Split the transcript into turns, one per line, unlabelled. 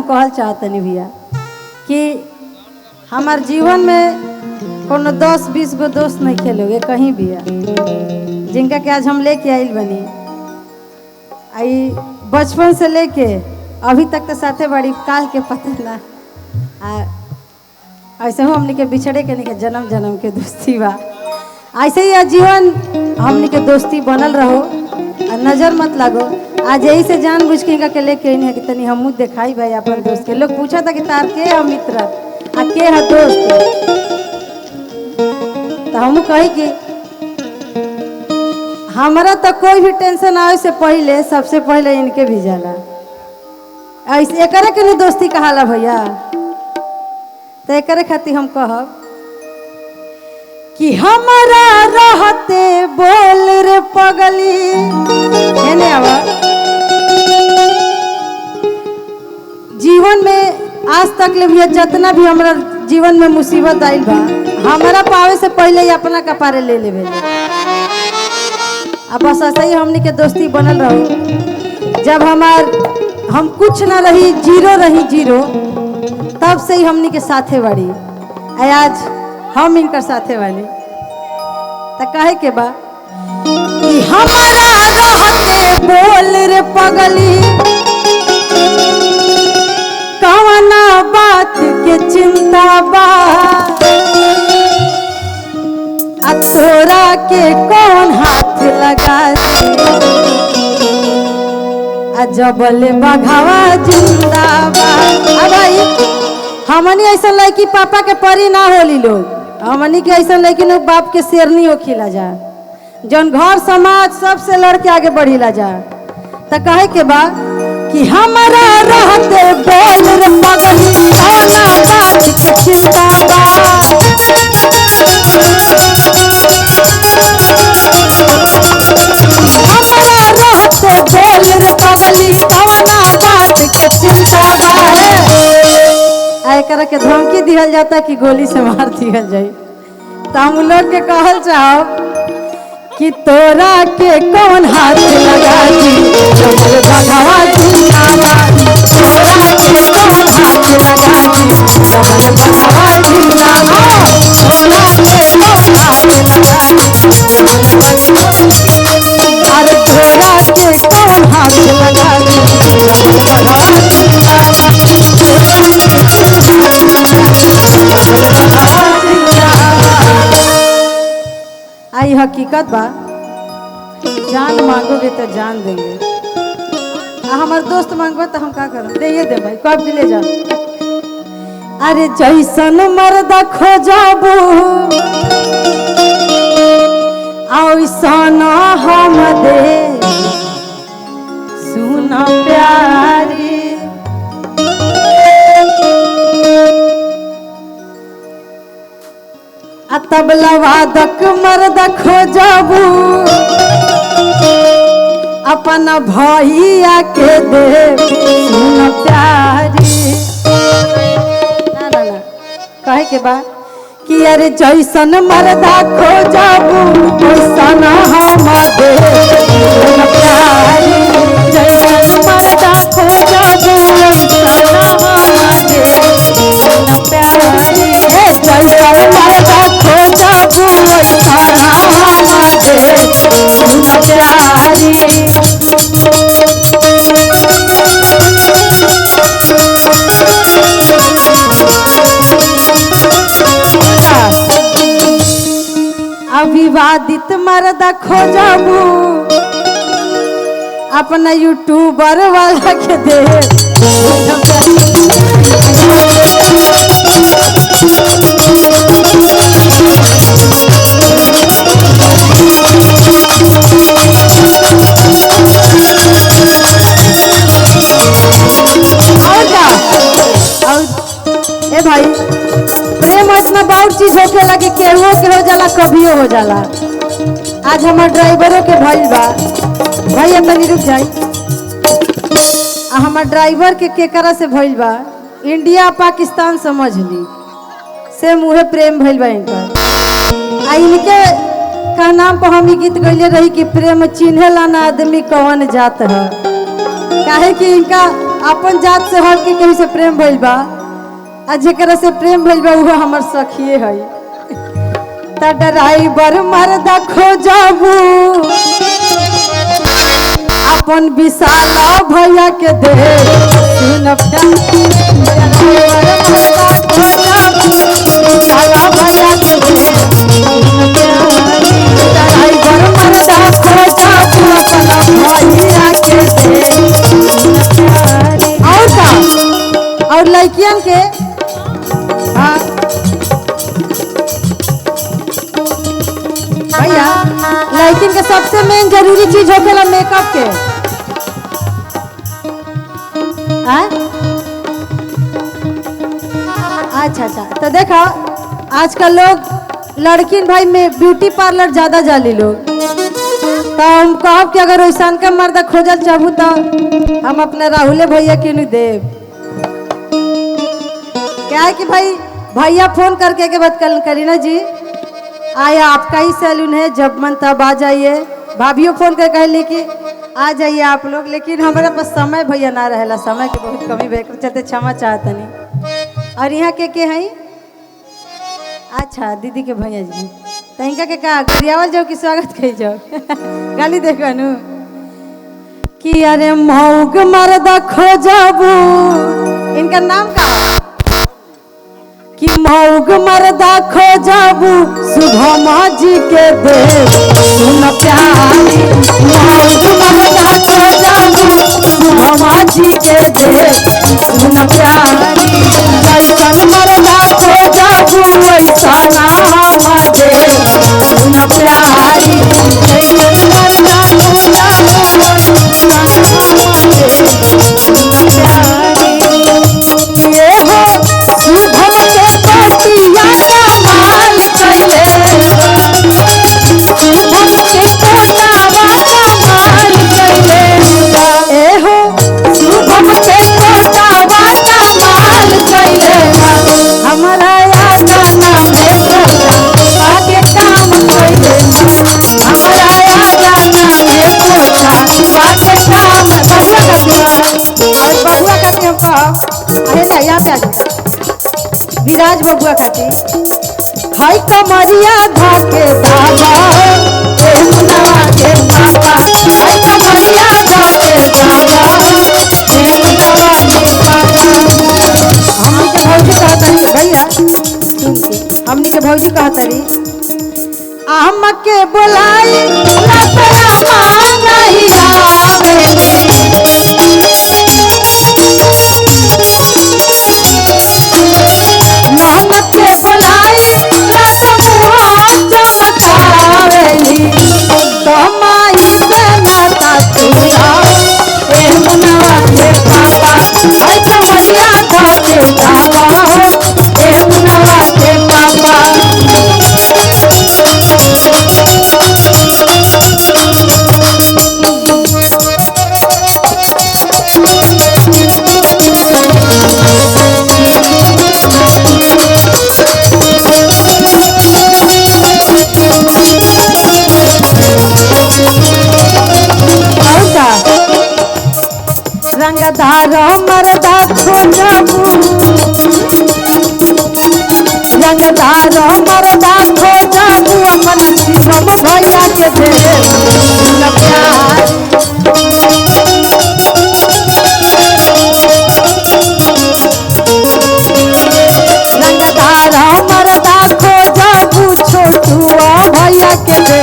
कहल चाहतनी भैया कि हमार जीवन में कोनो 10-20 गो दोस्त नहीं खेलोगे कहीं भी जिनका के आज हम लेके आइल बनी आई बचपन से लेके अभी तक तो साथे बड़ी काल के पता ना ऐसे हो हमने के बिछड़े के नहीं जन्म जन्म के दोस्ती बा ऐसे ही जीवन हमने के दोस्ती बनल रहो और नजर मत लागो। आज यही से जान बुझ के लेके आई कि तनी हमू दिखाई भाई अपन दोस्त के। लोग पूछा था कि तार के है मित्र आ के है दोस्त, तो हम कही कि हमारा तो कोई भी टेंशन आवे से पहले सबसे पहले इनके भी जाला। ऐसे एकरे के नहीं दोस्ती कहाला भैया, तो एकरे खातिर हम कहब कि हमारा रहते बोल रे पगली है आवा। जीवन में आज तक ले भी जितना भी हमारा जीवन में मुसीबत आई बा हमारा पावे से पहले ही अपना कपारे ले लेवे। अब बस ऐसा ही हमने के दोस्ती बनल रहो। जब हम कुछ ना रही जीरो तब से ही हमने के साथे बाड़ी आज हम इनकर साथे वाली। तो कहे के बा कि हमारा रहते बोल रे पगली कवना बात के चिंता बा तोरा के कौन हाथ लगा जबल बघावा जिंदाबाद। भाई हमनी ऐसा लड़की पापा के परी ना होली लोग, हमनी के ऐसा लड़की लोग बाप के शेरनी हो खिला जा जौन घर समाज सबसे लड़के आगे बढ़िला जा। तो कहे के बा कि हमारा रहते बोल रे पगली कौना बात के चिंता बा बोल रे पगली कवना बात के चिंता बा। एकरा के धमकी दिहल जाता कि गोली से मार दिहल जाए। तो हम लोग के कहल चाहो कि तोरा के कौन हाथ लगा दी भगवा जिंदाबाद। तोरा के कौन हाथ लगा दी भगवा जिंदाबाद। तोरा के कौन हाथ लगा अरे तोरा के कौन हाथ लगा आई हकीकत बा। जान मांगोगे तो जान देंगे। हमारे दोस्त मांगो तो हम क्या करें दे दे भाई कब भी ले जा। अरे जैसन मर्दा खोजबू ऐसन हम दे सुन प्यारी तबला वादक मर्द खोजबू अपन भैया के दे सुन प्यारी। ना ना ना कहे के बा कि अरे जैसन मर्दा खोजबू वैसन हम दे सुन प्यारी। जैसन मर्दा खोजबू वैसन हम दे सुन प्यारी। जैसन मर्दा खोजबू वैसन हम दे सुन प्यारी। अविवादित मर्द खोजबू अपना यूट्यूबर वाला के दे। ए भाई प्रेम इतना बहुत चीज होके लगे केहू के हो जाला कभियो हो जाला। आज हमार ड्राइवरों के भइल बा भैया तनी रुक जाई। हमार ड्राइवर के केकरा से भइल बा इंडिया पाकिस्तान समझ ली से मुहे प्रेम भइल बा इनका। इनके का नाम पर हम गीत गईले रही कि प्रेम चिन्हेला ना आदमी कौन जात है। काहे कि इनका अपन जात से हट के केहू से प्रेम भइल बा आ जेकरा से प्रेम भइल बा वो हमर सखिए है त ड्राइवर मर्दा खोजबू अपन विशाला भैया के दे सुन ड्राइवर मर्दा खोजबू विशाला भैया के दे ड्राइवर मर्दा खोजबू अपन भैया के दे और का और लड़कियन के हाँ भैया लड़किन के सबसे मेन जरूरी चीज होखेला मेकअप के अच्छा तो देखो आजकल लोग लड़किन भाई में ब्यूटी पार्लर ज्यादा जाली लोग तो हम कहब कि अगर वैसा का मर्द खोजल चाहू तो हम अपने राहुले भैया के नहीं देव क्या है कि भाई भैया फोन करके के बात करीना जी आया आपका ही सैलून है जब मन तब आ जाइए भाभीओ फोन कर कहली कि आ जाइए आप लोग लेकिन हमारे पास समय भैया ना रहेला समय की बहुत कमी भे चलते क्षमा चाहतनी और यहाँ के हैं अच्छा दीदी के भैया जी तहिंका के कहा गरियावल जाओ कि स्वागत कही जाओ गाली देखो नु कि अरे मौग मर्दा खोजबू इनका नाम का कि मौग मर्दा खोजबू सुभमा जी के दे सुन प्यारी मौग मर्दा खोजबू सुभमा जी के दे सुन प्यारी ऐसन मर्दा खोजबू ऐसा नाम दे सुन प्यारी ऐसन मर्दा खोजबू सुन प्यारी ये हो शुभम के पतिया कमाल कैले शुभम के कोटावा कमाल कैले ए हो शुभम के कोटावा कमाल कैले हमारा आगा नाम है आगे काम कैले हमारा आगा नाम है आगे काम और बबुआ का हम कहो अरे ना यहाँ पे आ जाओ विराज बबुआ खातिर हाय कमरिया धाके दावा ए मुनवा के पापा हाय कमरिया धाके दावा ए मुनवा के पापा हमनी के भौजी कहतरी आम के बोलाई लतरा नहीं आवे नानक के बोलाई लतमुआ चमकावेली तमाई से नाता चूड़ा ए मुनवा के पापा हाय कमरिया धाके दावा ए मुनवा के पापा रंगदार मर्दा खोजबू रंगदार मर्दा खोजबू अपना शिवम भैया के दे प्यार रंगदार मर्दा खोजबू छोटुआ भैया के दे